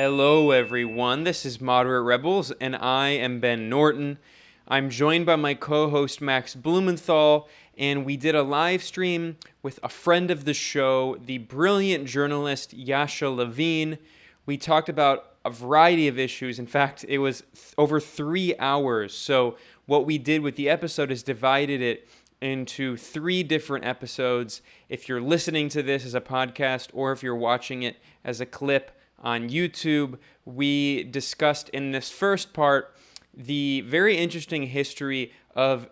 Hello, everyone. This is Moderate Rebels, and I am Ben Norton. I'm joined by my co-host Max Blumenthal, and we did a live stream with a friend of the show, the brilliant journalist Yasha Levine. We talked about a variety of issues. In fact, it was over 3 hours. So what we did with the episode is divided it into 3 different episodes. If you're listening to this as a podcast or if you're watching it as a clip on YouTube, we discussed in this first part the very interesting history of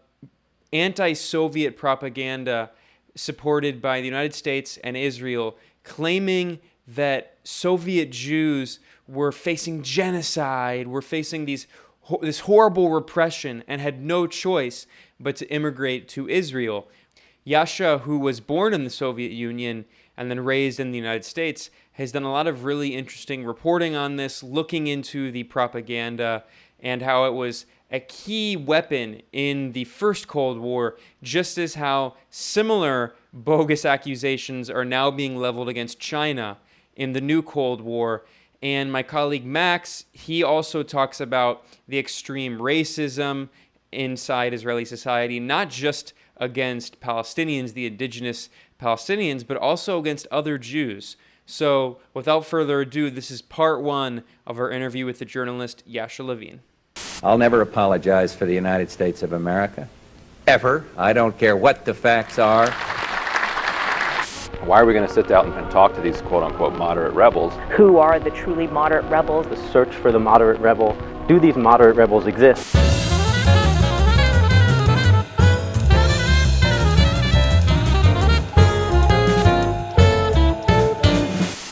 anti-Soviet propaganda supported by the United States and Israel, claiming that Soviet Jews were facing genocide, were facing this horrible repression, and had no choice but to immigrate to Israel. Yasha, who was born in the Soviet Union and then raised in the United States, has done a lot of really interesting reporting on this, looking into the propaganda and how it was a key weapon in the first Cold War, just as how similar bogus accusations are now being leveled against China in the new Cold War. And my colleague Max, he also talks about the extreme racism inside Israeli society, not just against Palestinians, the indigenous Palestinians, but also against other Jews. So without further ado, this is part 1 of our interview with the journalist Yasha Levine. I'll never apologize for the United States of America. Ever. I don't care what the facts are. Why are we going to sit down and talk to these quote-unquote moderate rebels? Who are the truly moderate rebels? The search for the moderate rebel. Do these moderate rebels exist?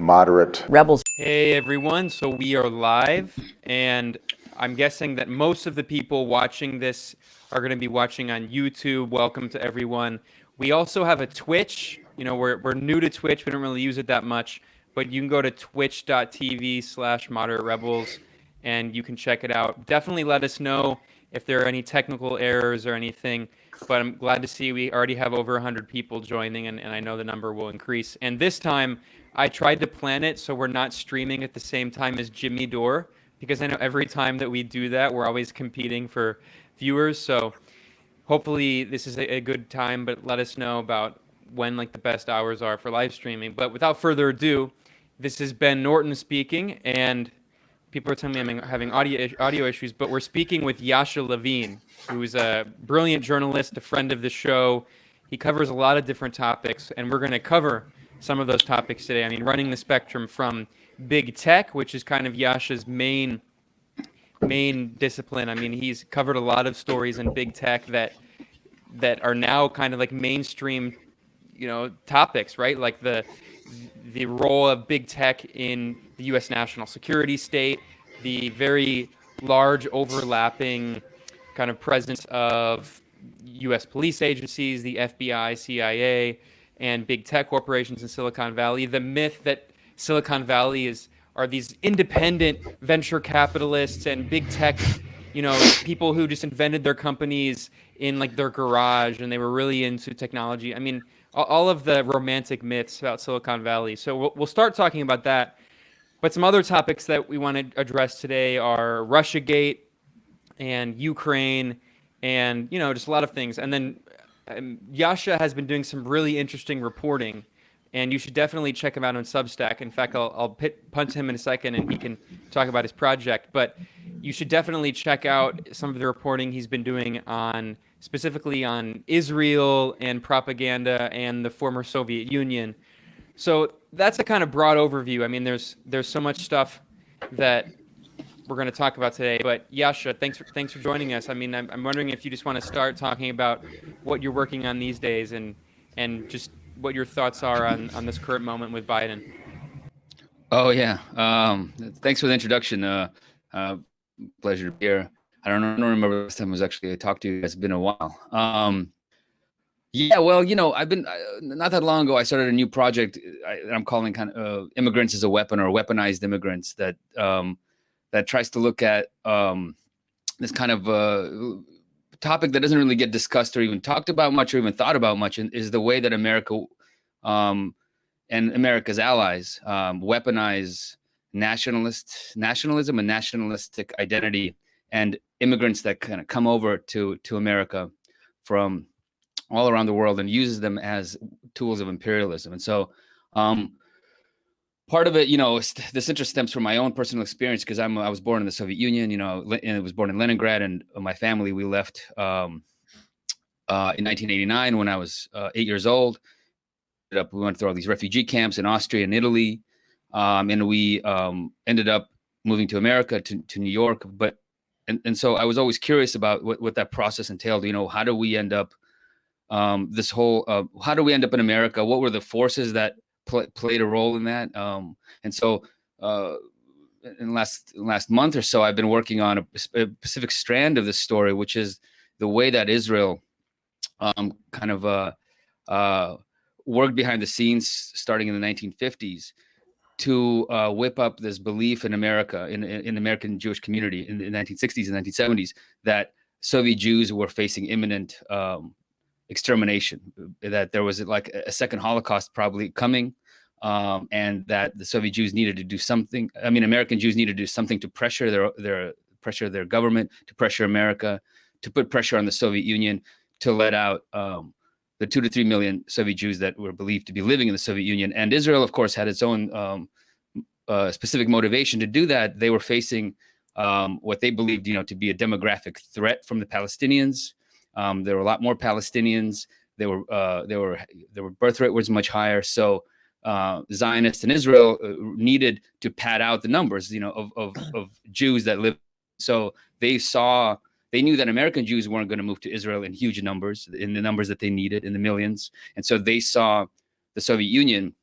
Moderate Rebels. Hey everyone, so we are live, and I'm guessing that most of the people watching this are going to be watching on YouTube. Welcome to everyone. We also have a Twitch. You know, we're new to Twitch. We don't really use it that much, but you can go to twitch.tv/moderate rebels and you can check it out. Definitely let us know if there are any technical errors or anything, but I'm glad to see we already have over 100 people joining, and I know the number will increase. And this time, I tried to plan it so we're not streaming at the same time as Jimmy Dore, because I know every time that we do that, we're always competing for viewers. So hopefully this is a good time, but let us know about when the best hours are for live streaming. But without further ado, this is Ben Norton speaking, and people are telling me I'm having audio issues, but we're speaking with Yasha Levine, who's a brilliant journalist, a friend of the show. He covers a lot of different topics, and we're going to cover some of those topics today. I mean, running the spectrum from big tech, which is kind of Yasha's main discipline. I mean, he's covered a lot of stories in big tech that are now kind of like mainstream, topics, right? Like the role of big tech in the U.S. national security state, the very large overlapping kind of presence of U.S. police agencies, the FBI, CIA, and big tech corporations in Silicon Valley. The myth that Silicon Valley are these independent venture capitalists and big tech, people who just invented their companies in their garage and they were really into technology. I mean, all of the romantic myths about Silicon Valley. So we'll start talking about that. But some other topics that we want to address today are Russiagate and Ukraine and, just a lot of things. And then Yasha has been doing some really interesting reporting, and you should definitely check him out on Substack. In fact, I'll punt him in a second, and he can talk about his project. But you should definitely check out some of the reporting he's been doing specifically on Israel and propaganda and the former Soviet Union. So that's a kind of broad overview. I mean, there's so much stuff that we're going to talk about today. But Yasha, thanks for joining us. I mean, I'm wondering if you just want to start talking about what you're working on these days and just what your thoughts are on this current moment with Biden. Oh yeah, thanks for the introduction. Pleasure to be here. I don't remember the last time I was actually talked to you. It's been a while. Yeah, well, I've been not that long ago. I started a new project I'm calling kind of "Immigrants as a Weapon" or "Weaponized Immigrants" that tries to look at this kind of topic that doesn't really get discussed or even talked about much or even thought about much, and is the way that America and America's allies weaponize nationalism and nationalistic identity, and immigrants that kind of come over to America from all around the world and uses them as tools of imperialism. And so part of it, this interest stems from my own personal experience, because I was born in the Soviet Union, and I was born in Leningrad, and my family, we left in 1989 when I was 8 years old. We went through all these refugee camps in Austria and Italy, and we ended up moving to America, to New York. And so I was always curious about what that process entailed. How do we end up how do we end up in America? What were the forces that played a role in that? And so in last month or so, I've been working on a specific strand of this story, which is the way that Israel worked behind the scenes starting in the 1950s to whip up this belief in America, in American Jewish community in the 1960s and 1970s, that Soviet Jews were facing imminent extermination, that there was like a second Holocaust probably coming, and that the Soviet Jews needed to do something. American Jews needed to do something to pressure their government, to pressure America, to put pressure on the Soviet Union to let out the 2 to 3 million Soviet Jews that were believed to be living in the Soviet Union. And Israel, of course, had its own specific motivation to do that. They were facing what they believed, to be a demographic threat from the Palestinians. There were a lot more Palestinians. Their birth rate was much higher. So Zionists in Israel needed to pad out the numbers, of Jews that live. So they knew that American Jews weren't going to move to Israel in huge numbers, in the numbers that they needed, in the millions. And so they saw the Soviet Union,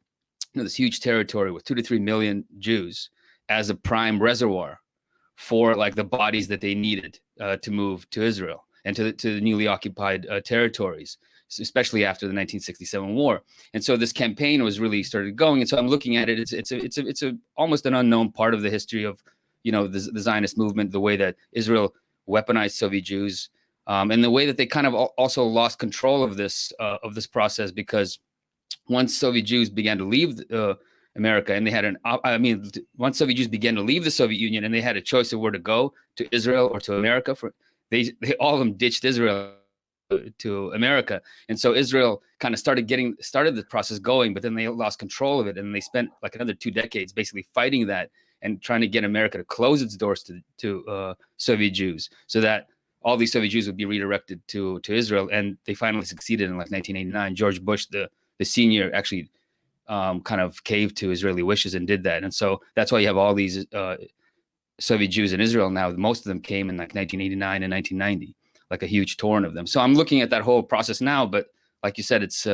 this huge territory with 2 to 3 million Jews, as a prime reservoir for like the bodies that they needed to move to Israel and to the newly occupied territories, especially after the 1967 war. And so this campaign was really started going. And so I'm looking at it. It's almost an unknown part of the history of, the Zionist movement, the way that Israel weaponized Soviet Jews, and the way that they kind of also lost control of this process, because once Soviet Jews began to leave America, and they had once Soviet Jews began to leave the Soviet Union, and they had a choice of where to go, to Israel or to America, they all of them ditched Israel to America. And so Israel kind of started the process going, but then they lost control of it, and they spent like another 2 decades basically fighting that and trying to get America to close its doors to Soviet Jews, so that all these Soviet Jews would be redirected to Israel. And they finally succeeded in like 1989. George Bush, the senior, actually kind of caved to Israeli wishes and did that. And so that's why you have all these Soviet Jews in Israel now. Most of them came in like 1989 and 1990, like a huge torrent of them. So I'm looking at that whole process now. But like you said, it's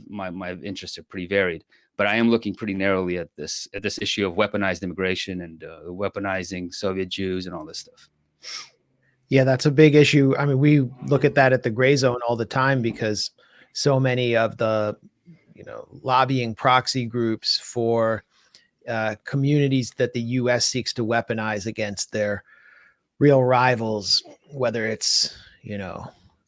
my interests are pretty varied. But I am looking pretty narrowly at this issue of weaponized immigration and weaponizing Soviet Jews and all this stuff. Yeah, that's a big issue. We look at that at the gray zone all the time, because so many of the, lobbying proxy groups for communities that the U.S. seeks to weaponize against their real rivals, whether it's,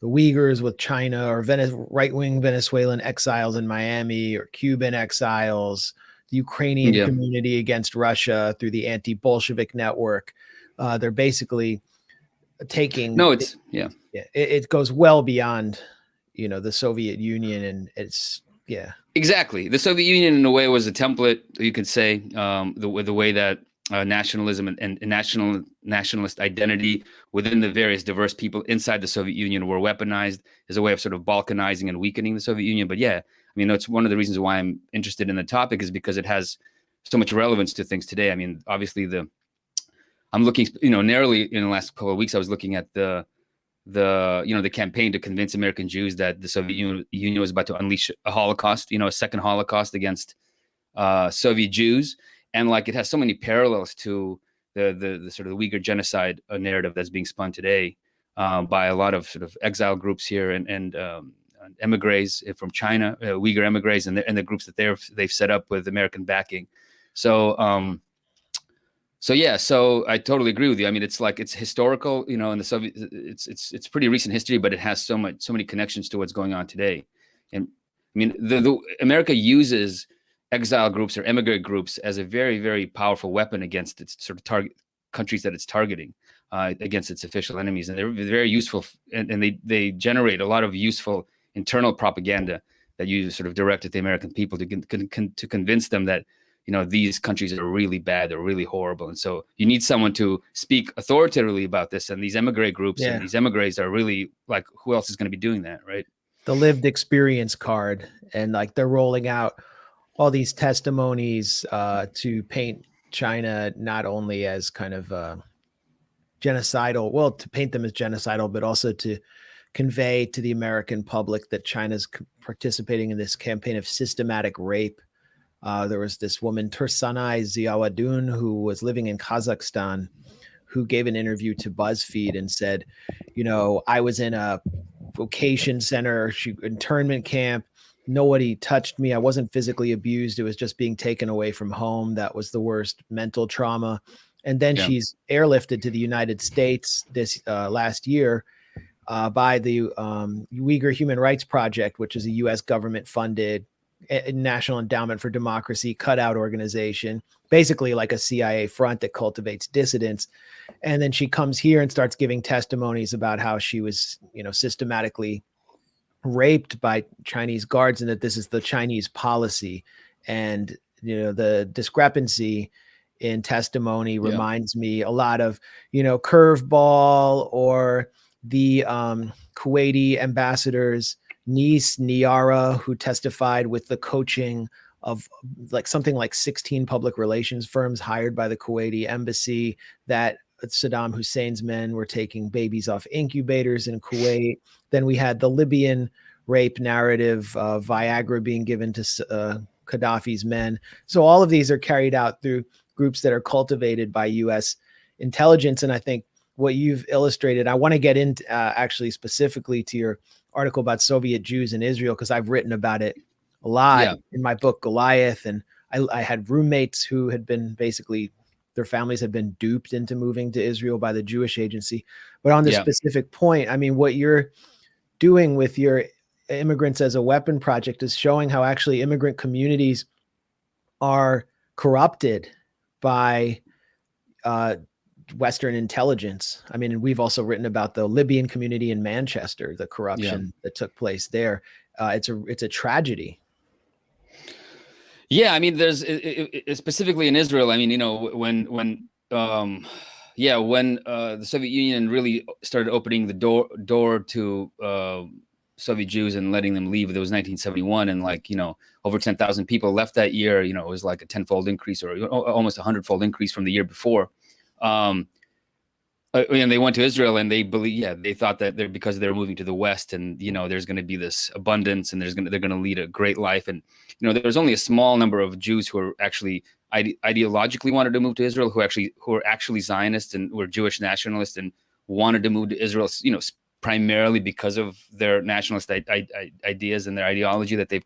the Uyghurs with China, or right-wing Venezuelan exiles in Miami, or Cuban exiles, the Ukrainian community against Russia through the anti-Bolshevik network. They're basically taking. No, it goes well beyond, the Soviet Union, and it's exactly. The Soviet Union in a way was a template, you could say, the way that nationalism and nationalist identity within the various diverse people inside the Soviet Union were weaponized as a way of sort of balkanizing and weakening the Soviet Union. But it's one of the reasons why I'm interested in the topic, is because it has so much relevance to things today. Obviously I'm looking, narrowly in the last couple of weeks, I was looking at the campaign to convince American Jews that the Soviet Union was about to unleash a Holocaust, a second Holocaust against Soviet Jews. And like, it has so many parallels to the sort of Uyghur genocide narrative that's being spun today by a lot of sort of exile groups here and emigres from China, Uyghur emigres, and the groups that they've set up with American backing. So I totally agree with you. It's historical, in the Soviet, it's pretty recent history, but it has so many connections to what's going on today. And the America uses exile groups or immigrant groups as a very, very powerful weapon against its sort of target countries that it's targeting, against its official enemies. And they're very useful, and they generate a lot of useful internal propaganda that you sort of direct at the American people to convince them that, these countries are really bad, they're really horrible. And so you need someone to speak authoritatively about this. And these emigre groups and these emigres are really like, who else is going to be doing that, right? The lived experience card, and like they're rolling out all these testimonies to paint China not only as kind of genocidal, well, to paint them as genocidal, but also to convey to the American public that China's participating in this campaign of systematic rape. There was this woman, Tursanai Ziawadun, who was living in Kazakhstan, who gave an interview to BuzzFeed and said, I was in a vocation center, internment camp. Nobody touched me. I wasn't physically abused. It was just being taken away from home. That was the worst mental trauma. And then she's airlifted to the United States this last year by the Uyghur Human Rights Project, which is a U.S. government-funded National Endowment for Democracy cutout organization, basically like a CIA front that cultivates dissidents. And then she comes here and starts giving testimonies about how she was, systematically raped by Chinese guards, and that this is the Chinese policy. And, the discrepancy in testimony reminds me a lot of, Curveball or the Kuwaiti ambassador's niece, Niara, who testified with the coaching of something like 16 public relations firms hired by the Kuwaiti embassy, that Saddam Hussein's men were taking babies off incubators in Kuwait. Then we had the Libyan rape narrative of Viagra being given to Gaddafi's men. So all of these are carried out through groups that are cultivated by U.S. intelligence. And I think what you've illustrated, I want to get into actually specifically to your article about Soviet Jews in Israel, because I've written about it a lot in my book Goliath. And I had roommates who had been basically, their families had been duped into moving to Israel by the Jewish Agency. But on this specific point, I mean, what you're doing with your Immigrants as a Weapon project is showing how actually immigrant communities are corrupted by Western intelligence. I mean, we've also written about the Libyan community in Manchester, the corruption that took place there. It's a tragedy. Yeah, I mean, there's specifically in Israel. I mean, when the Soviet Union really started opening the door to Soviet Jews and letting them leave, it was 1971, and over 10,000 people left that year. It was like a tenfold increase, or almost 100-fold increase from the year before. And they went to Israel, and they thought that because they're moving to the West, and there's going to be this abundance, and they're going to lead a great life. And there's only a small number of Jews who are actually ideologically wanted to move to Israel, who are actually Zionists and were Jewish nationalists and wanted to move to Israel, primarily because of their nationalist ideas and their ideology that they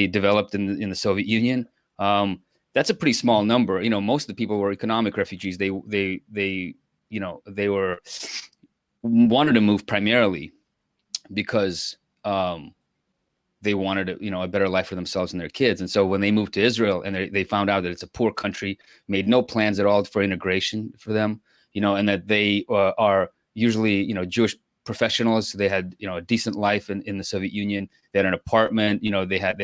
developed in the Soviet Union. That's a pretty small number. Most of the people were economic refugees. They were wanted to move primarily because they wanted a better life for themselves and their kids. And so when they moved to Israel and they found out that it's a poor country, made no plans at all for integration for them, and that they are usually, Jewish professionals. They had, a decent life in the Soviet Union. They had an apartment. They had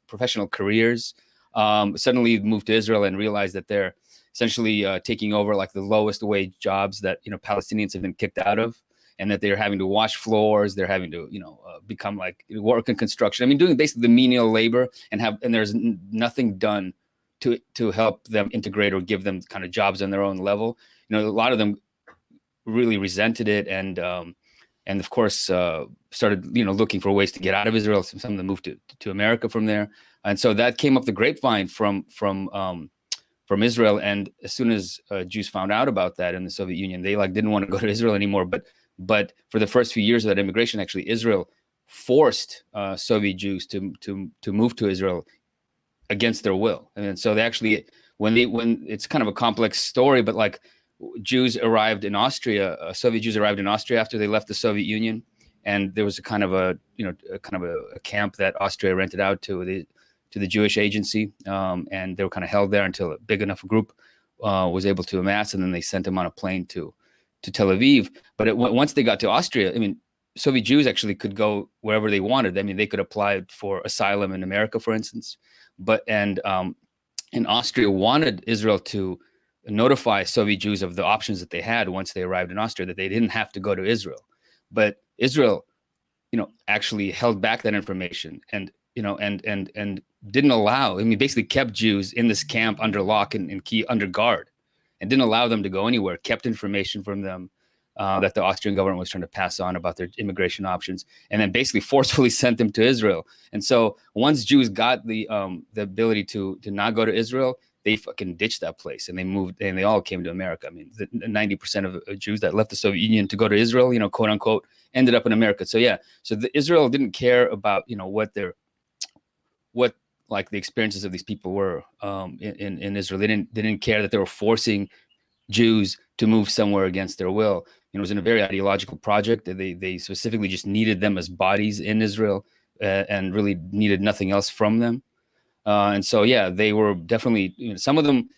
professional careers. Suddenly moved to Israel and realized that they're essentially taking over like the lowest wage jobs that Palestinians have been kicked out of, and that they're having to wash floors. They're having to become like work in construction. I mean, doing basically the menial labor, and there's nothing done to help them integrate or give them kind of jobs on their own level. A lot of them really resented it, and of course started looking for ways to get out of Israel. Some of them moved to America from there, and so that came up the grapevine from Israel. And as soon as Jews found out about that in the Soviet Union, they didn't want to go to Israel anymore. But for the first few years of that immigration, actually Israel forced Soviet Jews to move to Israel against their will. And so they actually, when it's kind of a complex story, but Jews arrived in Austria, Soviet Jews arrived in Austria after they left the Soviet Union, and there was a kind of a camp that Austria rented out to. the Jewish agency, and they were kind of held there until a big enough group was able to amass, and then they sent them on a plane to Tel Aviv. But once they got to Austria, I mean, Soviet Jews actually could go wherever they wanted. I mean, they could apply for asylum in America, for instance, and Austria wanted Israel to notify Soviet Jews of the options that they had once they arrived in Austria, that they didn't have to go to Israel. But Israel, actually held back that information and didn't allow, I mean, basically kept Jews in this camp under lock and key, under guard, and didn't allow them to go anywhere, kept information from them that the Austrian government was trying to pass on about their immigration options, and then basically forcefully sent them to Israel. And so once Jews got the ability to not go to Israel, they fucking ditched that place and they moved, and they all came to America. I mean, 90% of Jews that left the Soviet Union to go to Israel, quote unquote, ended up in America. So yeah, so Israel didn't care about, what like the experiences of these people were in Israel. They didn't care that they were forcing Jews to move somewhere against their will. It was in a very ideological project. They specifically just needed them as bodies in Israel and really needed nothing else from them. And so, yeah, they were definitely, some of them,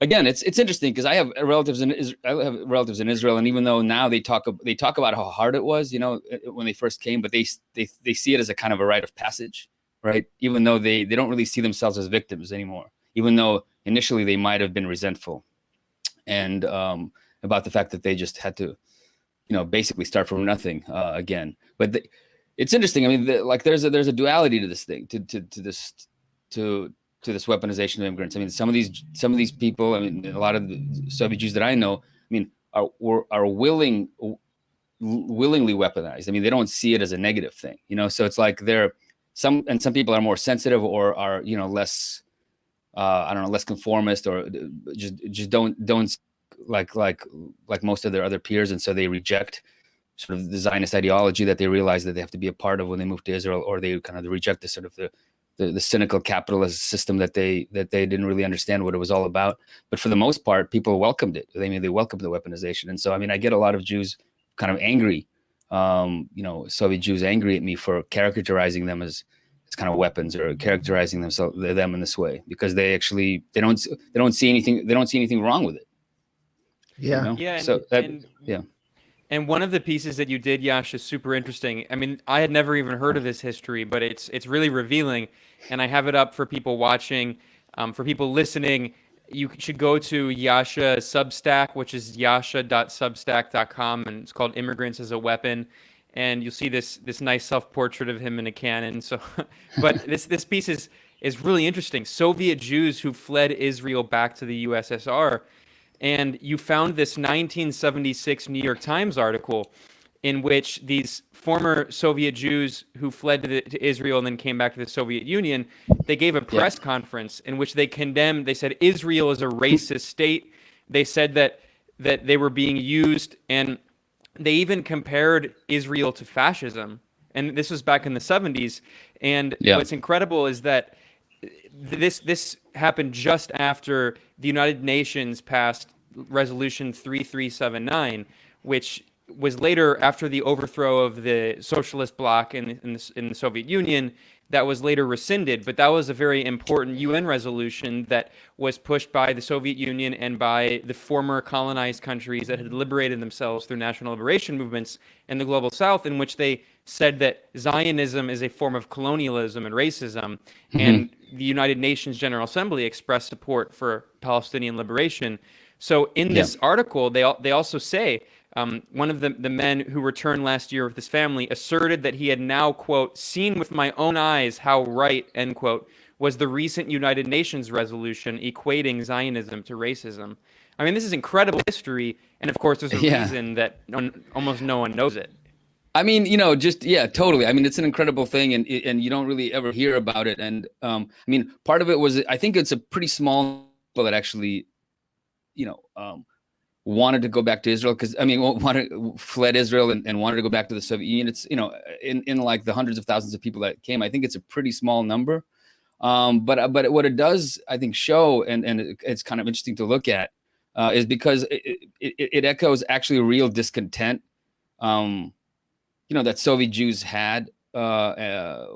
again, it's interesting because I have relatives in Israel, and even though now they talk about how hard it was, when they first came, but they see it as a kind of a rite of passage, right? Even though they don't really see themselves as victims anymore, even though initially they might have been resentful and about the fact that they just had to, basically start from nothing again. But it's interesting. I mean, there's a duality to this thing, to this weaponization of immigrants. I mean, some of these people, I mean, a lot of the Soviet Jews that I know, I mean, are willingly weaponized. I mean, they don't see it as a negative thing, so it's like some people are more sensitive or are, less, less conformist, or just don't like most of their other peers. And so they reject sort of the Zionist ideology that they realize that they have to be a part of when they move to Israel, or they kind of reject the sort of the cynical capitalist system that they didn't really understand what it was all about. But for the most part, people welcomed it. They welcomed the weaponization. And so, I mean, I get a lot of Jews kind of angry, Soviet Jews angry at me for characterizing them as kind of weapons, or characterizing them in this way, because they don't see anything wrong with it. Yeah. Yeah. So yeah. And one of the pieces that you did, Yash, is super interesting. I mean, I had never even heard of this history, but it's really revealing. And I have it up for people watching, for people listening. You should go to Yasha Substack, which is yasha.substack.com, and it's called Immigrants as a Weapon. And you'll see this nice self-portrait of him in a cannon. So, but this piece is really interesting. Soviet Jews who fled Israel back to the USSR. And you found this 1976 New York Times article in which these former Soviet Jews who fled to Israel and then came back to the Soviet Union, they gave a press conference in which they said Israel is a racist state. They said that they were being used, and they even compared Israel to fascism. And this was back in the 70s. And what's incredible is that this happened just after the United Nations passed Resolution 3379, which was later, after the overthrow of the socialist bloc in the Soviet Union, that was later rescinded. But that was a very important UN resolution that was pushed by the Soviet Union and by the former colonized countries that had liberated themselves through national liberation movements in the global south, in which they said that Zionism is a form of colonialism and racism. Mm-hmm. And the United Nations General Assembly expressed support for Palestinian liberation. So in this article, they also say, one of the men who returned last year with his family asserted that he had now, quote, seen with my own eyes how right, end quote, was the recent United Nations resolution equating Zionism to racism. I mean, this is incredible history. And of course, there's a reason that almost no one knows it. I mean, totally. I mean, it's an incredible thing, and you don't really ever hear about it. And I mean, part of it was, I think it's a pretty small people that actually, wanted to go back to Israel, because fled Israel and wanted to go back to the Soviet Union. It's, in like the hundreds of thousands of people that came, I think it's a pretty small number. But what it does, I think, show, and it's kind of interesting to look at, is because it echoes actually real discontent, that Soviet Jews had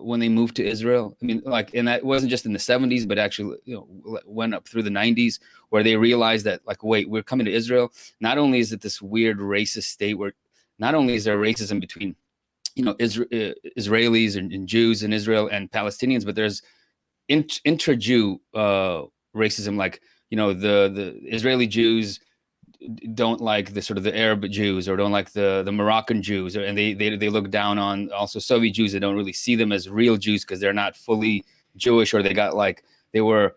when they moved to Israel. I mean, like, and that wasn't just in the 70s, but actually, went up through the 90s, where they realized that, like, wait, we're coming to Israel. Not only is it this weird racist state where not only is there racism between, Israelis and Jews in Israel and Palestinians, but there's intra-Jew racism. Like, the Israeli Jews don't like the sort of the Arab Jews, or don't like the Moroccan Jews, and they look down on also Soviet Jews. They don't really see them as real Jews because they're not fully Jewish, or they're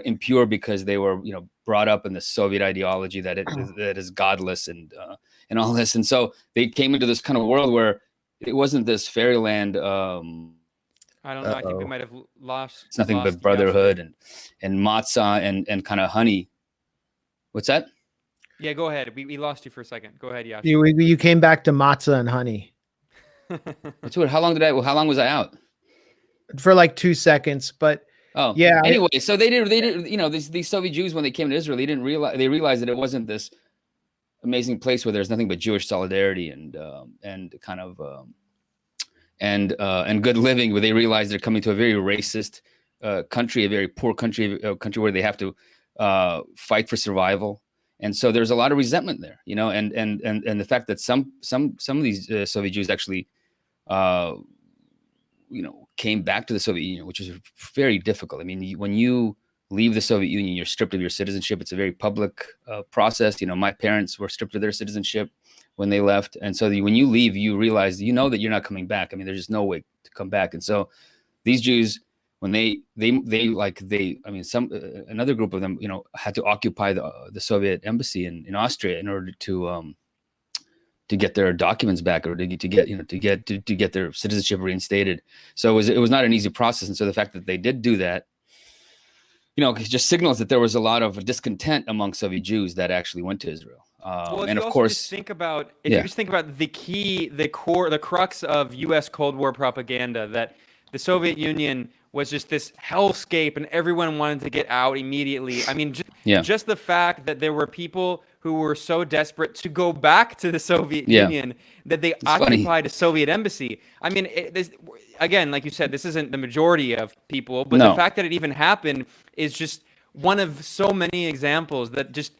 impure because they were brought up in the Soviet ideology that is godless and all this. And so they came into this kind of world where it wasn't this fairyland. I don't know. I think we might have lost. It's nothing but brotherhood and matzah and kind of honey. What's that? Yeah, go ahead. We lost you for a second. Go ahead, Yasha. You came back to matzah and honey. That's weird. How long was I out? For like 2 seconds, but oh yeah. Anyway, so they did. These Soviet Jews, when they came to Israel, they realized that it wasn't this amazing place where there's nothing but Jewish solidarity and kind of and good living. Where they realized they're coming to a very racist country, a very poor country, a country where they have to fight for survival. And so there's a lot of resentment there, and the fact that some of these Soviet Jews actually, came back to the Soviet Union, which is very difficult. I mean, when you leave the Soviet Union, you're stripped of your citizenship. It's a very public process. My parents were stripped of their citizenship when they left. And so when you leave, you realize, that you're not coming back. I mean, there's just no way to come back. And so these Jews, when another group of them, had to occupy the Soviet embassy in Austria in order to get their documents back, or to get their citizenship reinstated. So it was not an easy process. And so the fact that they did do that, it just signals that there was a lot of discontent among Soviet Jews that actually went to Israel. And of course, you think about the crux of U.S. Cold War propaganda, that the Soviet Union was just this hellscape and everyone wanted to get out immediately. I mean, just the fact that there were people who were so desperate to go back to the Soviet Union that they occupied a Soviet embassy. I mean, again, like you said, this isn't the majority of people, but the fact that it even happened is just one of so many examples that just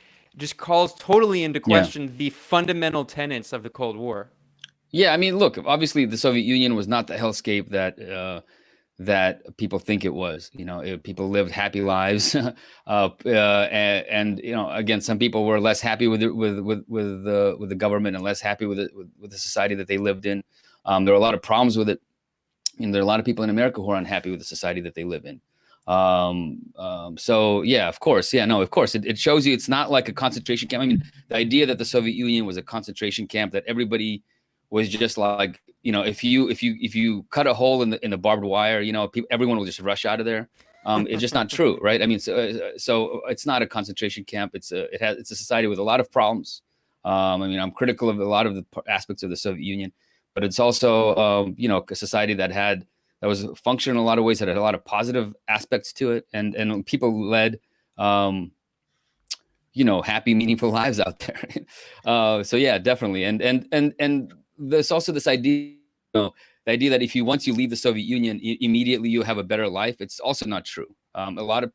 calls totally into question the fundamental tenets of the Cold War. Yeah, I mean, look, obviously the Soviet Union was not the hellscape that people think it was. People lived happy lives, and again, some people were less happy with the government and less happy with the society that they lived in. There were a lot of problems with it, and there are a lot of people in America who are unhappy with the society that they live in. So yeah, of course, it shows you it's not like a concentration camp. I mean, the idea that the Soviet Union was a concentration camp, that everybody was just like, if you cut a hole in the barbed wire, everyone will just rush out of there. It's just not true, right? I mean, so it's not a concentration camp. It's a society with a lot of problems. I mean, I'm critical of a lot of the aspects of the Soviet Union, but it's also a society that was functional in a lot of ways, that had a lot of positive aspects to it, and people led happy, meaningful lives out there. So yeah, definitely. And there's also this idea, the idea that once you leave the Soviet Union, immediately you have a better life. It's also not true. A lot of,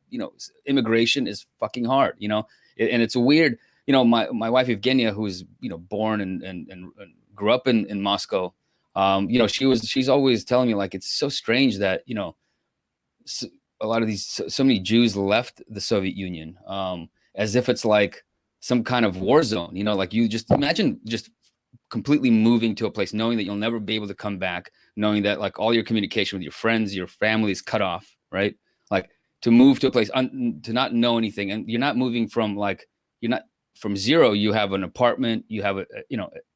immigration is fucking hard, and it's a weird, my wife, Evgenia, who's, born and grew up in Moscow, she's always telling me, like, it's so strange that, a lot of so many Jews left the Soviet Union, as if it's like some kind of war zone, like, you just imagine just completely moving to a place, knowing that you'll never be able to come back, knowing that, like, all your communication with your friends, your family is cut off, right? Like, to move to a place to not know anything, and you're not moving from, like, you're not from zero. You have an apartment, you have a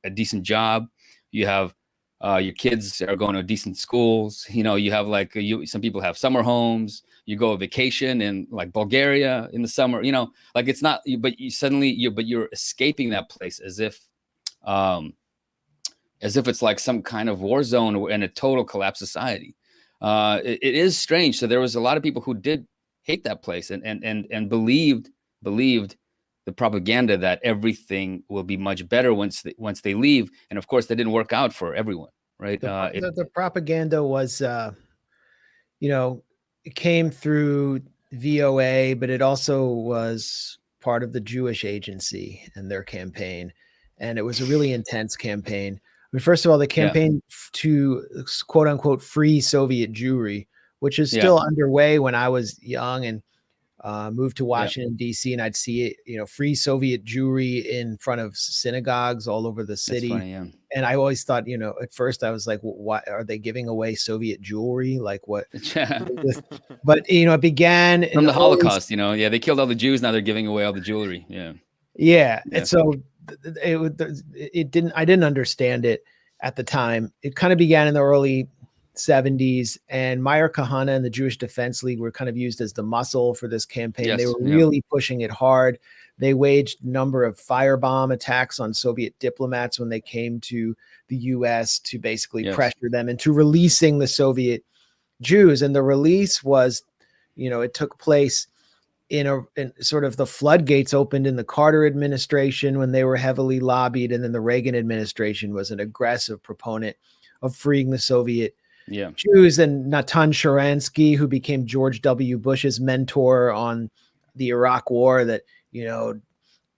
decent job, you have your kids are going to decent schools, you have, like, some people have summer homes, you go on vacation in, like, Bulgaria in the summer, like, it's not, but you're escaping that place as if it's like some kind of war zone and a total collapsed society. It is strange. So there was a lot of people who did hate that place and believed the propaganda that everything will be much better once they leave. And of course, that didn't work out for everyone. right? The propaganda was, it came through VOA, but it also was part of the Jewish Agency and their campaign. And it was a really intense campaign. I mean, first of all, the campaign to quote unquote free Soviet Jewry, which is still underway when I was young and moved to Washington, D.C., and I'd see it, free Soviet Jewry in front of synagogues all over the city. That's funny, yeah. And I always thought, at first I was like, why are they giving away Soviet jewelry? Like what? But, it began from the Holocaust, they killed all the Jews. Now they're giving away all the jewelry. Yeah. Yeah. And so I didn't understand it at the time. It kind of began in the early 70s, and Meir Kahane and the Jewish Defense League were kind of used as the muscle for this campaign. Yes, they were really pushing it hard. They waged a number of firebomb attacks on Soviet diplomats when they came to the U.S. to basically pressure them into releasing the Soviet Jews. And the release was, it took place in sort of the floodgates opened in the Carter administration when they were heavily lobbied. And then the Reagan administration was an aggressive proponent of freeing the Soviet Jews. And Natan Sharansky, who became George W. Bush's mentor on the Iraq War, that,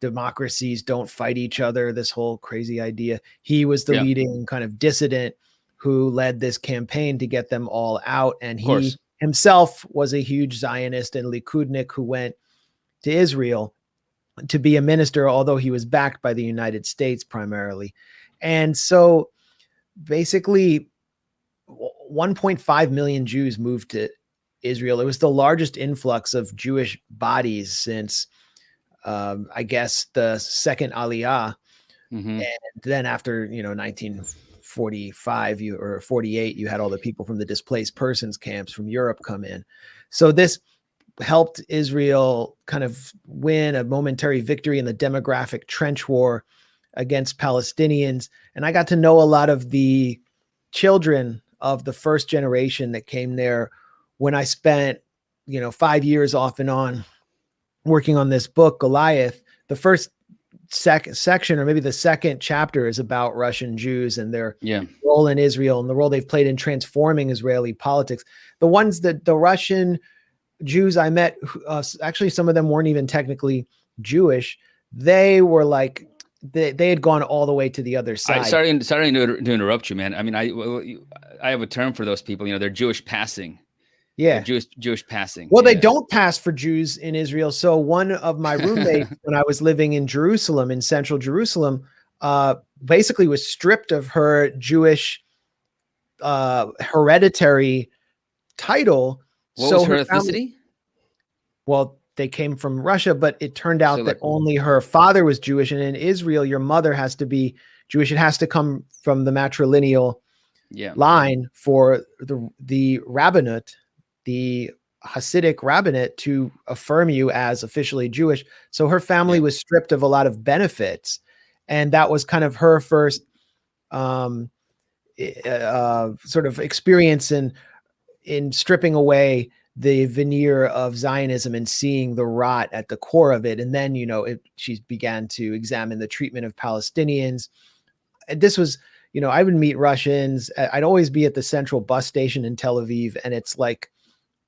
democracies don't fight each other, this whole crazy idea. He was the leading kind of dissident who led this campaign to get them all out. And he himself was a huge Zionist and Likudnik who went to Israel to be a minister, although he was backed by the United States primarily. And so basically 1.5 million Jews moved to Israel. It was the largest influx of Jewish bodies since, I guess, the second Aliyah. And then after, 1945 or 48, you had all the people from the displaced persons camps from Europe come in. So this helped Israel kind of win a momentary victory in the demographic trench war against Palestinians. And I got to know a lot of the children of the first generation that came there when I spent, 5 years off and on working on this book, Goliath. The first section, or maybe the second chapter, is about Russian Jews and their role in Israel and the role they've played in transforming Israeli politics. The Russian Jews I met, actually some of them weren't even technically Jewish. They were like, they had gone all the way to the other side. Sorry to interrupt you, man. I mean, I have a term for those people. They're Jewish passing. Yeah, Jewish passing. Well, they don't pass for Jews in Israel. So one of my roommates, when I was living in Jerusalem, in central Jerusalem, basically was stripped of her Jewish hereditary title. What was her ethnicity? Well, they came from Russia, but it turned out that only her father was Jewish. And in Israel, your mother has to be Jewish. It has to come from the matrilineal line for the rabbinate, the Hasidic rabbinate, to affirm you as officially Jewish. So her family was stripped of a lot of benefits. And that was kind of her first sort of experience in stripping away the veneer of Zionism and seeing the rot at the core of it. And then, she began to examine the treatment of Palestinians. And this was, I would meet Russians. I'd always be at the central bus station in Tel Aviv. And it's like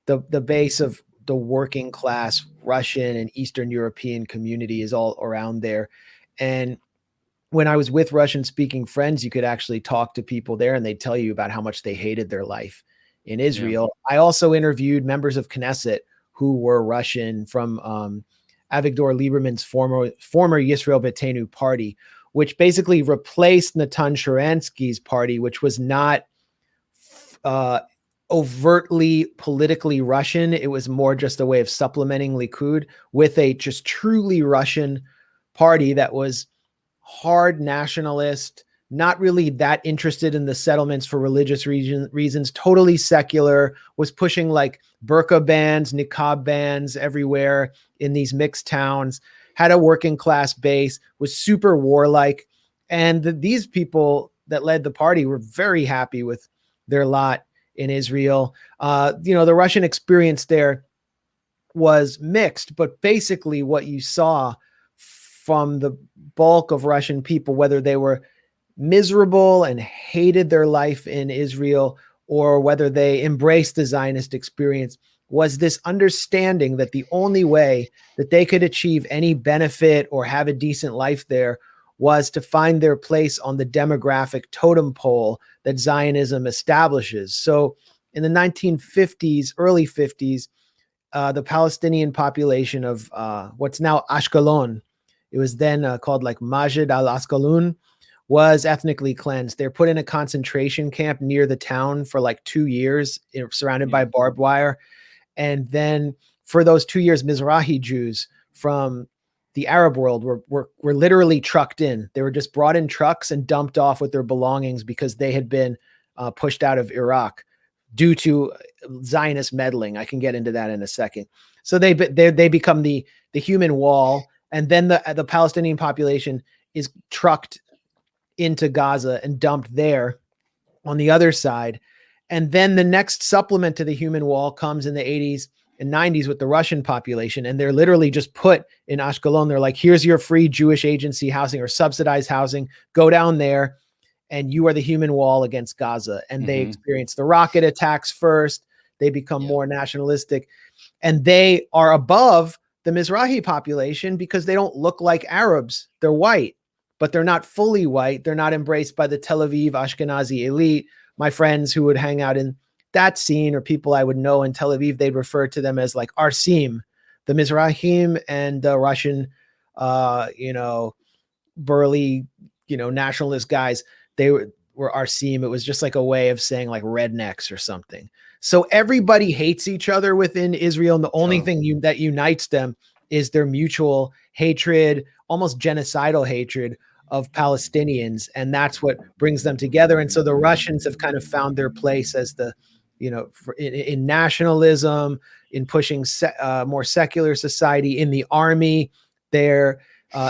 the base of the working class Russian and Eastern European community is all around there. And when I was with Russian speaking friends, you could actually talk to people there and they'd tell you about how much they hated their life in Israel. I also interviewed members of Knesset who were Russian from Avigdor Lieberman's former Yisrael Beitenu party, which basically replaced Natan Sharansky's party, which was not overtly politically Russian. It was more just a way of supplementing Likud with a just truly Russian party that was hard nationalist, not really that interested in the settlements for religious reasons, totally secular, was pushing like burqa bans, niqab bans everywhere in these mixed towns, had a working class base, was super warlike. And these people that led the party were very happy with their lot in Israel. The Russian experience there was mixed, but basically what you saw from the bulk of Russian people, whether they were miserable and hated their life in Israel, or whether they embraced the Zionist experience, was this understanding that the only way that they could achieve any benefit or have a decent life there was to find their place on the demographic totem pole that Zionism establishes. So in the 1950s, early 50s, the Palestinian population of what's now Ashkelon, it was then called like Majid al-Asqalon, was ethnically cleansed. They're put in a concentration camp near the town for like 2 years, surrounded by barbed wire. And then for those 2 years, Mizrahi Jews from the Arab world were literally trucked in. They were just brought in trucks and dumped off with their belongings because they had been pushed out of Iraq due to Zionist meddling. I can get into that in a second. So they become the human wall, and then the Palestinian population is trucked into Gaza and dumped there on the other side. And then the next supplement to the human wall comes in the 80s and 90s with the Russian population. And they're literally just put in Ashkelon. They're like, here's your free Jewish agency housing or subsidized housing. Go down there and you are the human wall against Gaza. And they experience the rocket attacks first. They become more nationalistic, and they are above the Mizrahi population because they don't look like Arabs. They're white, but they're not fully white. They're not embraced by the Tel Aviv Ashkenazi elite. My friends who would hang out in that scene, or people I would know in Tel Aviv, they'd refer to them as like Arsim, the Mizrahim and the Russian, burly, nationalist guys. They were Arsim. It was just like a way of saying like rednecks or something. So everybody hates each other within Israel. And the only thing that unites them is their mutual hatred, almost genocidal hatred of Palestinians. And that's what brings them together. And so the Russians have kind of found their place as in nationalism, in pushing more secular society, in the army. They're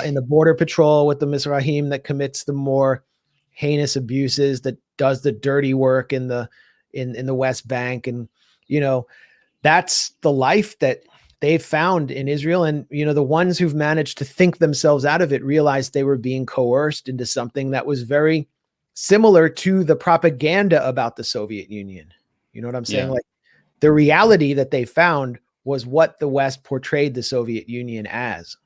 in the border patrol with the Mizrahim that commits the more heinous abuses, that does the dirty work in the West Bank. And, that's the life that they've found in Israel. And, the ones who've managed to think themselves out of it realized they were being coerced into something that was very similar to the propaganda about the Soviet Union. You know what I'm saying? Yeah. Like, the reality that they found was what the West portrayed the Soviet Union as.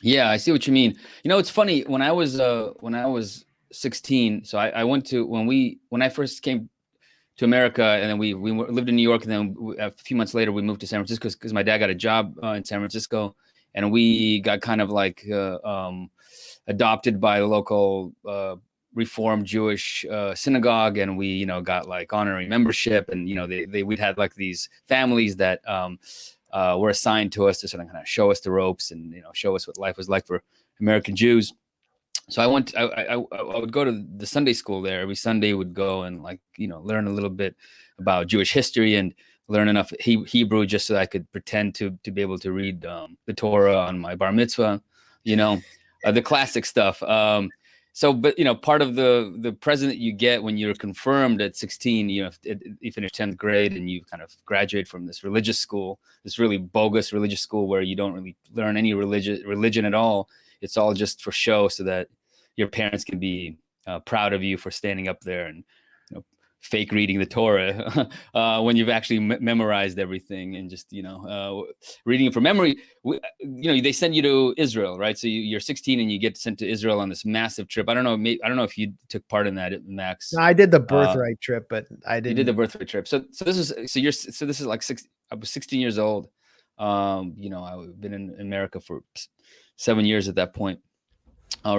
Yeah, I see what you mean. It's funny, when I was 16, so I went to, when I first came to America, and then we lived in New York, and then a few months later we moved to San Francisco because my dad got a job in San Francisco, and we got kind of like adopted by the local Reformed Jewish synagogue, and we got like honorary membership, and we'd had like these families that were assigned to us to sort of kind of show us the ropes and show us what life was like for American Jews. So I would go to the Sunday school there. Every Sunday would go and learn a little bit about Jewish history and learn enough Hebrew just so I could pretend to be able to read the Torah on my bar mitzvah, the classic stuff. But part of the present that you get when you're confirmed at 16, you finish 10th grade and you kind of graduate from this religious school, this really bogus religious school where you don't really learn any religion at all. It's all just for show so that your parents can be proud of you for standing up there and fake reading the Torah when you've actually memorized everything and just reading it from memory. They send you to Israel, right? So you're 16 and you get sent to Israel on this massive trip. I don't know if you took part in that, Max. No, I did the birthright trip, but I didn't. You did the birthright trip. So this is like I was 16 years old. I've been in America for 7 years at that point. We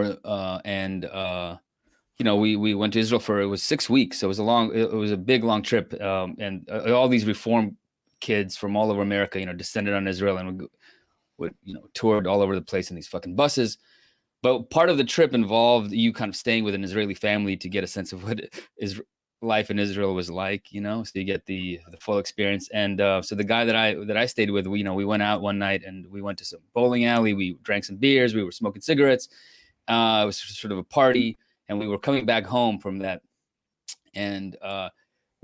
went to Israel it was 6 weeks. So it was a big, long trip. And all these Reform kids from all over America, descended on Israel and would toured all over the place in these fucking buses. But part of the trip involved you kind of staying with an Israeli family to get a sense of what life in Israel was like, so you get the full experience. And so the guy that I stayed with, we went out one night and we went to some bowling alley. We drank some beers. We were smoking cigarettes. It was sort of a party, and we were coming back home from that. And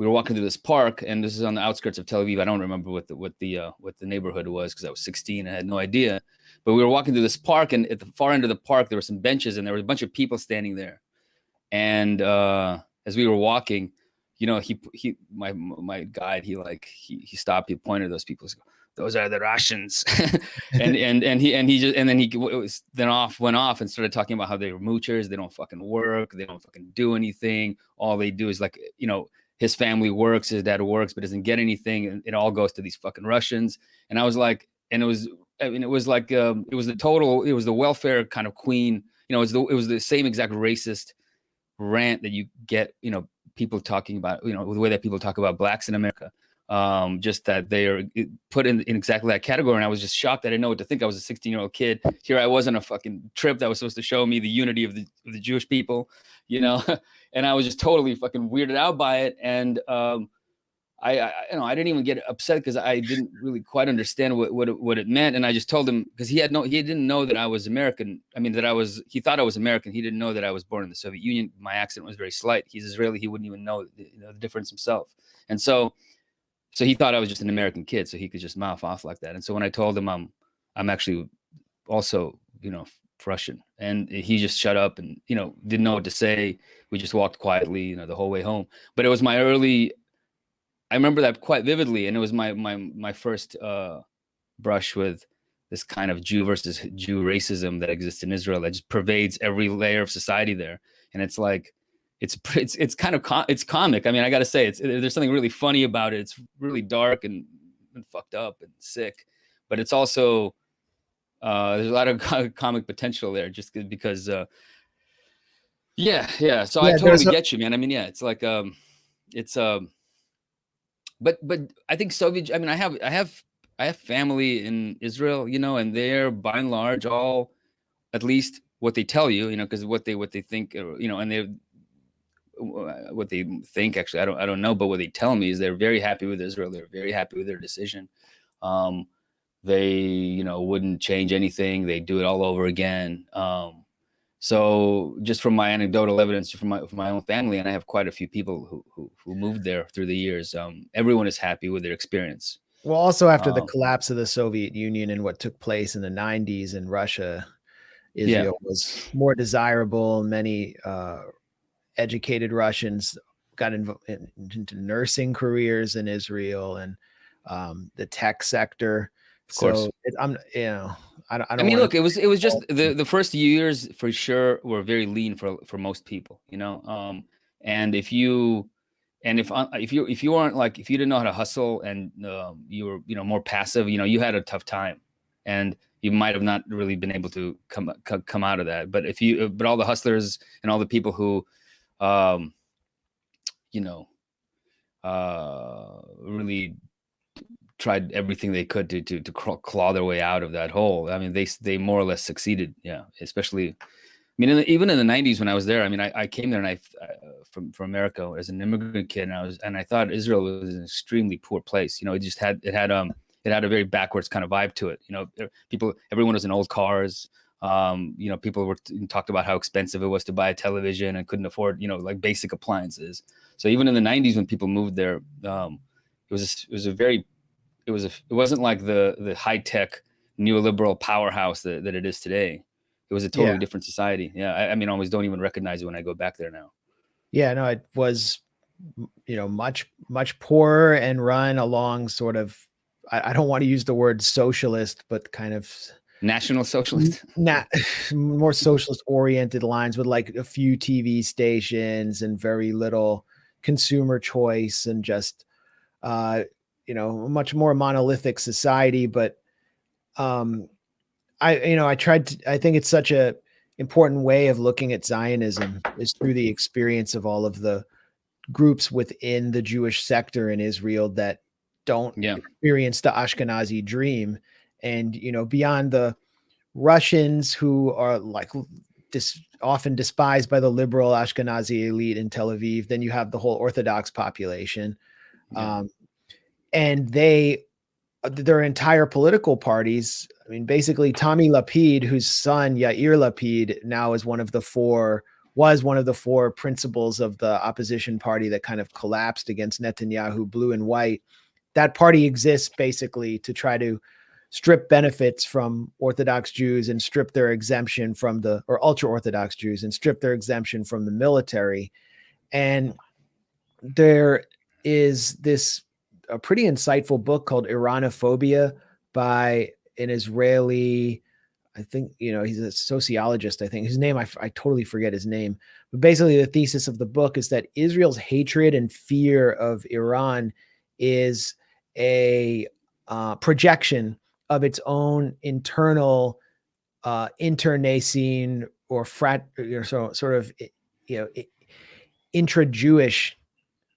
we were walking through this park, and this is on the outskirts of Tel Aviv. I don't remember what the neighborhood was because I was 16. I had no idea. But we were walking through this park, and at the far end of the park, there were some benches, and there was a bunch of people standing there. And as we were walking, you know, my guide, he stopped, he pointed at those people. He goes, "Those are the Russians," and then he went off and started talking about how they were moochers. They don't fucking work. They don't fucking do anything. All they do is, like, you know, his family works, his dad works, but doesn't get anything, and it all goes to these fucking Russians. And I was like, and it was the welfare kind of queen. You know, it was the same exact racist rant that you get, you know, people talking about, you know, the way that people talk about blacks in America. Just that they are put in exactly that category. And I was just shocked. I didn't know what to think. I was a 16-year-old kid. Here I was on a fucking trip that was supposed to show me the unity of the Jewish people, you know, and I was just totally fucking weirded out by it. And I didn't even get upset because I didn't really quite understand what it meant. And I just told him, because he didn't know that I was American. I mean, he thought I was American. He didn't know that I was born in the Soviet Union. My accent was very slight. He's Israeli. He wouldn't even know the difference himself. And so he thought I was just an American kid, so he could just mouth off like that. And so when I told him I'm actually also, you know, Russian, and he just shut up and, you know, didn't know what to say. We just walked quietly, you know, the whole way home. But it was I remember that quite vividly, and it was my first brush with this kind of Jew versus Jew racism that exists in Israel that just pervades every layer of society there. And it's like, it's kind of it's comic. I mean, I got to say, there's something really funny about it. It's really dark and fucked up and sick, but it's also there's a lot of comic potential there, just because. Yeah. So I totally get you, man. I mean, yeah, it's like but I think Soviet. I mean, I have family in Israel, you know, and they're by and large all, at least what they tell you, you know, because what they think, you know, and what they think, actually, I don't know, but what they tell me is they're very happy with Israel. They're very happy with their decision. They, you know, wouldn't change anything. They do it all over again. So just from my anecdotal evidence from my own family, and I have quite a few people who moved there through the years, everyone is happy with their experience. Well, also after the collapse of the Soviet Union and what took place in the 90s in Russia, Israel was more desirable. Many educated Russians got into nursing careers in Israel and the tech sector. Of course. So I mean, look, it was just the first years for sure were very lean for most people, you know. And if you weren't, like, if you didn't know how to hustle and you were, you know, more passive, you know, you had a tough time, and you might have not really been able to come out of that. But but all the hustlers and all the people who, you know, really tried everything they could to claw their way out of that hole. I mean, they more or less succeeded. Yeah, especially. I mean, even in the 90s when I was there, I mean, I came there and from America as an immigrant kid, and I thought Israel was an extremely poor place. You know, it had a very backwards kind of vibe to it. You know, everyone was in old cars. You know, people talked about how expensive it was to buy a television and couldn't afford, you know, like basic appliances. So even in the 90s when people moved there, it wasn't like the high tech neoliberal powerhouse that it is today. It was a totally different society. Yeah, I mean, I always don't even recognize it when I go back there now. Yeah, no, it was, you know, much poorer and run along sort of, I don't want to use the word socialist, but kind of national socialist, more socialist oriented lines with like a few TV stations and very little consumer choice and just, you know, much more monolithic society. But I think it's such a important way of looking at Zionism is through the experience of all of the groups within the Jewish sector in Israel that don't experience the Ashkenazi dream. And, you know, beyond the Russians who are like often despised by the liberal Ashkenazi elite in Tel Aviv, then you have the whole Orthodox population. And their entire political parties, I mean, basically Tommy Lapid, whose son Yair Lapid now is one of the 4 was one of the four principles of the opposition party that kind of collapsed against Netanyahu, blue and white. That party exists basically to try to strip benefits from Orthodox Jews and strip their exemption from or ultra-Orthodox Jews and strip their exemption from the military. And there is a pretty insightful book called Iranophobia by an Israeli, I think, he's a sociologist, I think. His name, I totally forget his name. But basically the thesis of the book is that Israel's hatred and fear of Iran is a projection of its own internal internecine or sort of intra-Jewish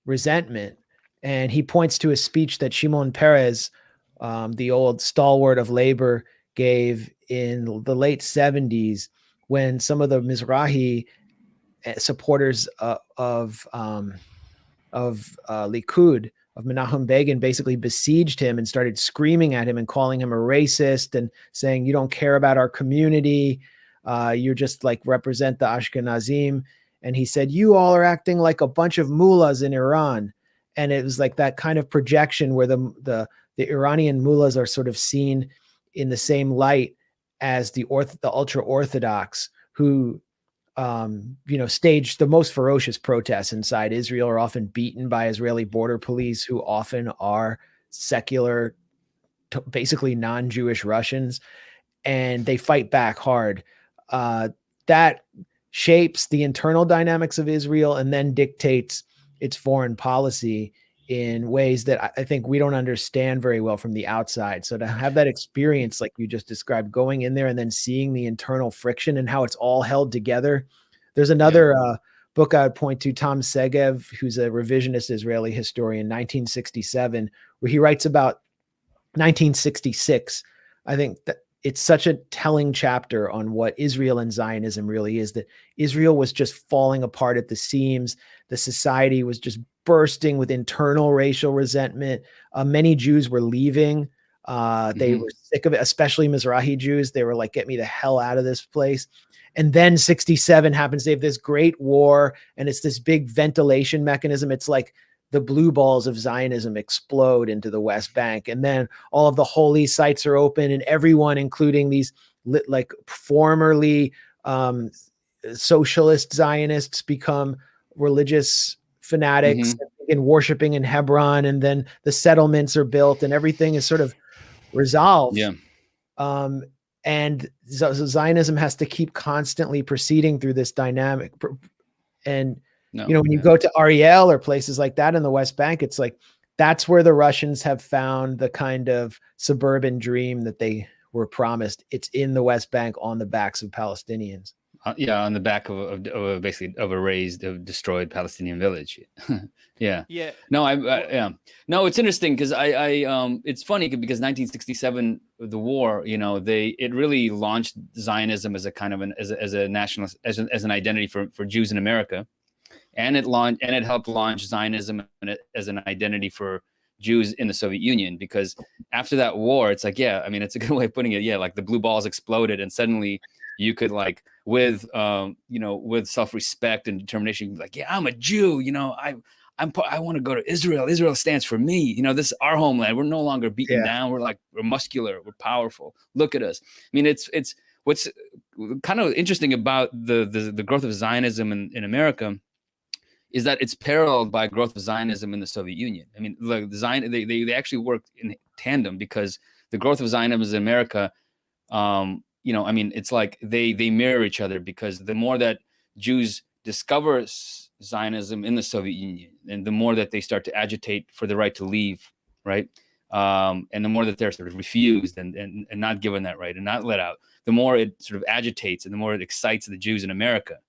resentment. And he points to a speech that Shimon Peres, the old stalwart of labor, gave in the late 70s when some of the Mizrahi supporters of Likud, of Menachem Begin, basically besieged him and started screaming at him and calling him a racist and saying, you don't care about our community. You're just like represent the Ashkenazim. And he said, you all are acting like a bunch of mullahs in Iran. And it was like that kind of projection where the Iranian mullahs are sort of seen in the same light as the ultra-Orthodox who staged the most ferocious protests inside Israel, are often beaten by Israeli border police who often are secular, basically non-Jewish Russians, and they fight back hard. That shapes the internal dynamics of Israel and then dictates its foreign policy in ways that I think we don't understand very well from the outside. So to have that experience, like you just described, going in there and then seeing the internal friction and how it's all held together. There's another book I would point to, Tom Segev, who's a revisionist Israeli historian, 1967, where he writes about 1966. I think that it's such a telling chapter on what Israel and Zionism really is, that Israel was just falling apart at the seams. The society was just bursting with internal racial resentment. Many Jews were leaving. They were sick of it, especially Mizrahi Jews. They were like, get me the hell out of this place. And then 67 happens. They have this great war, and it's this big ventilation mechanism. It's like the blue balls of Zionism explode into the West Bank. And then all of the holy sites are open, and everyone, including these like formerly socialist Zionists, become religious fanatics and worshiping in Hebron. And then the settlements are built and everything is sort of resolved. Yeah. And so Zionism has to keep constantly proceeding through this dynamic. And, when you go to Ariel or places like that in the West Bank, it's like, that's where the Russians have found the kind of suburban dream that they were promised. It's in the West Bank on the backs of Palestinians. On the back of basically of a destroyed Palestinian village. Yeah. No, it's interesting because it's funny because 1967, the war, it really launched Zionism as a kind of as a nationalist, as an identity for Jews in America, and it helped launch Zionism as an identity for Jews in the Soviet Union, because after that war, it's like, it's a good way of putting it. Yeah, like the blue balls exploded, and suddenly you could with self-respect and determination, like, I'm a Jew, I want to go to Israel. Israel stands for me. This is our homeland. We're no longer beaten down. We're muscular. We're powerful. Look at us. It's what's kind of interesting about the growth of Zionism in America is that it's paralleled by growth of Zionism in the Soviet Union. They actually work in tandem, because the growth of Zionism in America, it's like they mirror each other, because the more that Jews discover Zionism in the Soviet Union, and the more that they start to agitate for the right to leave, right? And the more that they're sort of refused and not given that right and not let out, the more it sort of agitates and the more it excites the Jews in America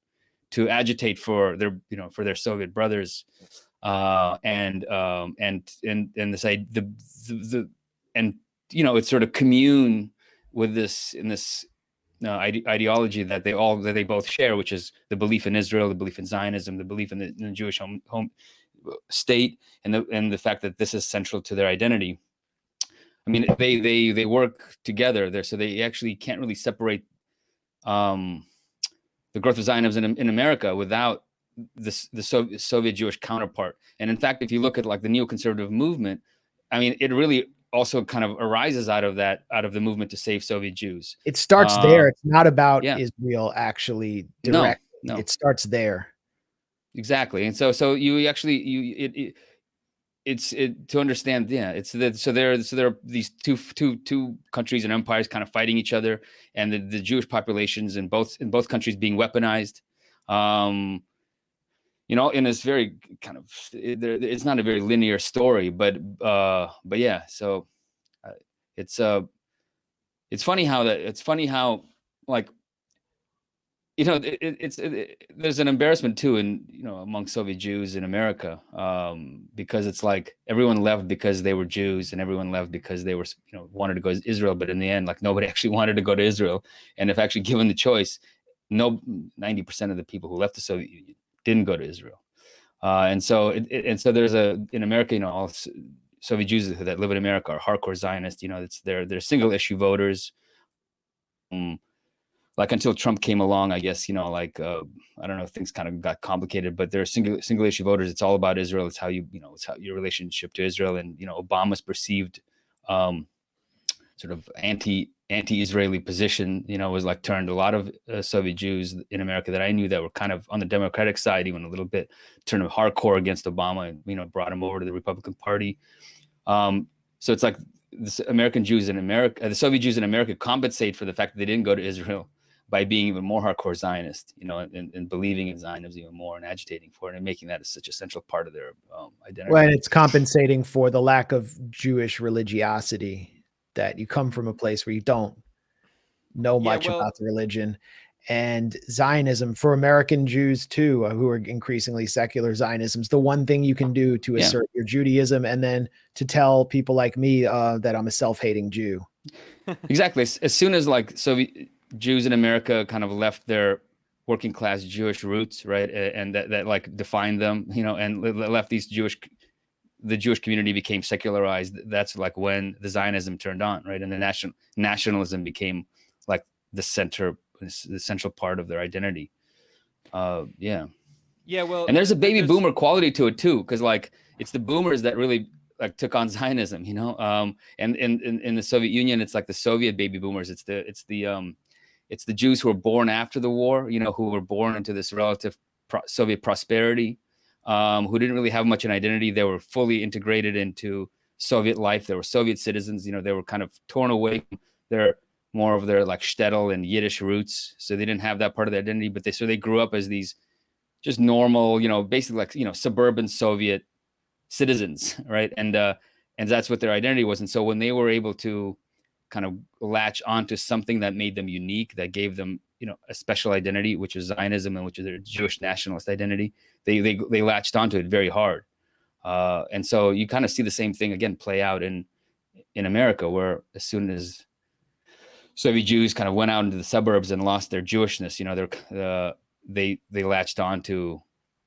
to agitate for their Soviet brothers, and this it's sort of commune with this ideology that they both share, which is the belief in Israel, the belief in Zionism, the belief in the Jewish home state, and the fact that this is central to their identity. They work together there, so they actually can't really separate the growth of Zionism in America without the Soviet Jewish counterpart. And in fact, if you look at like the neoconservative movement, I mean, it really also kind of arises out of the movement to save Soviet Jews. It starts there. It's not about yeah. Israel actually No, directly. no. It starts there. Exactly. And so you actually it's to understand. Yeah, it's that. So there are these two countries and empires kind of fighting each other, and the Jewish populations in both countries being weaponized. You know, in this very kind of, it's not a very linear story, but yeah. So it's funny how like, you know, there's an embarrassment too, among Soviet Jews in America, because it's like everyone left because they were Jews, and everyone left because they were, wanted to go to Israel, but in the end, like nobody actually wanted to go to Israel. And if actually given the choice, 90% of the people who left the Soviet Union didn't go to Israel. And so there's in America, all Soviet Jews that live in America are hardcore Zionists. They're single issue voters. Like until Trump came along, I guess, I don't know, things kind of got complicated, but they're single issue voters. It's all about Israel. It's how it's how your relationship to Israel. And, Obama's perceived sort of anti-Israeli position, was like turned a lot of Soviet Jews in America that I knew that were kind of on the Democratic side, even a little bit, turned them hardcore against Obama and, brought him over to the Republican Party. So it's like the American Jews in America, the Soviet Jews in America compensate for the fact that they didn't go to Israel by being even more hardcore Zionist, and believing in Zionism even more and agitating for it and making that such a central part of their identity. Well, and it's compensating for the lack of Jewish religiosity, that you come from a place where you don't know much about the religion. And Zionism for American Jews too, who are increasingly secular, Zionism is the one thing you can do to assert your Judaism, and then to tell people like me that I'm a self-hating Jew. Exactly. As soon as like Soviet Jews in America kind of left their working class Jewish roots, right, and that like defined them, and left the Jewish community became secularized. That's like when the Zionism turned on, right, and the nationalism became like the central part of their identity. Yeah. Well, and there's a baby boomer quality to it too, because like it's the boomers that really like took on Zionism, and in the Soviet Union, it's like the Soviet baby boomers. It's the Jews who were born after the war, who were born into this relative Soviet prosperity, who didn't really have much an identity. They were fully integrated into Soviet life. They were Soviet citizens. They were kind of torn away from more of their like shtetl and Yiddish roots. So they didn't have that part of their identity, but they grew up as these just normal, basically like, suburban Soviet citizens. Right. And that's what their identity was. And so when they were able to kind of latch onto something that made them unique, that gave them, a special identity, which is Zionism and which is their Jewish nationalist identity, they latched onto it very hard. And so you kind of see the same thing again play out in America, where as soon as Soviet Jews kind of went out into the suburbs and lost their Jewishness, they latched on to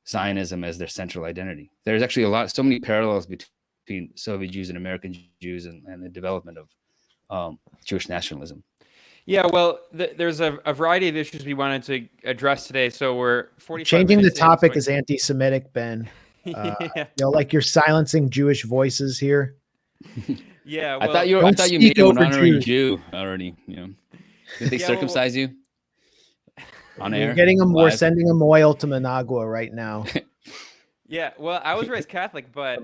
Zionism as their central identity. There's actually so many parallels between Soviet Jews and American Jews and the development of Jewish nationalism. Yeah, well, there's a variety of issues we wanted to address today. So we're 45 changing the minutes topic in, is anti-Semitic, Ben. Yeah. Like you're silencing Jewish voices here. Yeah, well, I thought you made him an honorary Jew already. Did they circumcise you on air? We're sending him oil to Managua right now. Yeah, well, I was raised Catholic, but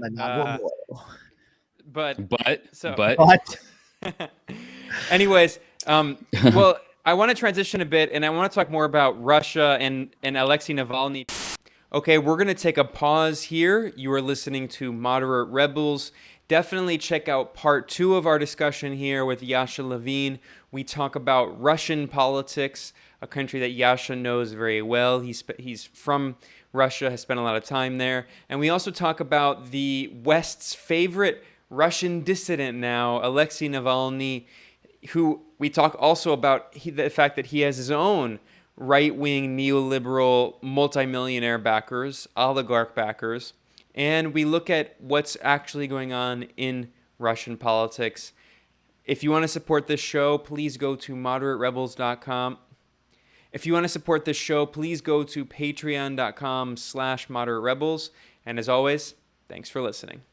anyways, well, I want to transition a bit, and I want to talk more about Russia and Alexei Navalny. Okay, we're going to take a pause here. You are listening to Moderate Rebels. Definitely check out part 2 of our discussion here with Yasha Levine. We talk about Russian politics, a country that Yasha knows very well. He's from Russia, has spent a lot of time there. And we also talk about the West's favorite Russian dissident now, Alexei Navalny, who we talk also about the fact that he has his own right-wing neoliberal multimillionaire backers, oligarch backers. And we look at what's actually going on in Russian politics. If you want to support this show, please go to moderaterebels.com. If you want to support this show, please go to patreon.com/moderaterebels. And as always, thanks for listening.